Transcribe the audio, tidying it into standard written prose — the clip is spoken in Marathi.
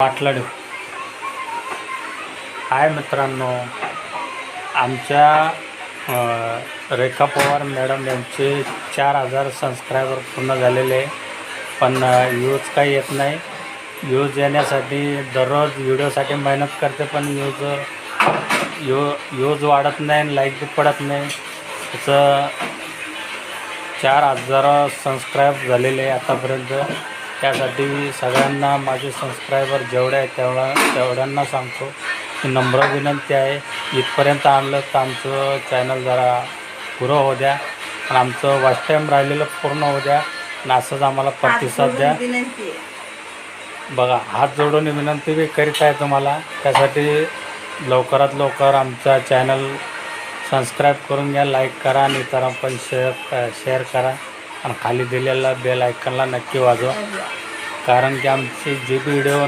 पाटलाड. हाय मित्रांनो, आमच्या रेखा पवार मॅडम यांचे 4000 सबस्क्रायबर पूर्ण झालेले, पण व्ह्यूज काही येत नाही. व्ह्यूज येण्यासाठी दररोज व्हिडिओसाठी मेहनत करते, पण व्ह्यूज वाढत नाही आणि लाईक बी पडत नाही. त्याचं 4000 सबस्क्राईब झालेले आतापर्यंत. त्यासाठी सगळ्यांना माझे सबस्क्रायबर जेवढे आहेत तेवढ्यांना सांगतो की नम्र विनंती आहे, इथपर्यंत आणलं तर आमचं चॅनल जरा पुरं होऊ द्या आणि आमचं वॉच टाईम राहिलेलं पूर्ण होऊ द्या आणि असंच आम्हाला प्रतिसाद द्या. बघा, हात जोडून विनंती बी करीत आहे तुम्हाला. त्यासाठी लवकरात लवकर आमचा चॅनल सबस्क्राईब करून घ्या, लाईक करा आणि इतरांना पण शेअर करा आणि खाली दिलेला बेल आयकॉनला नक्की वाजवा. कारण की आमचे जे व्हिडिओ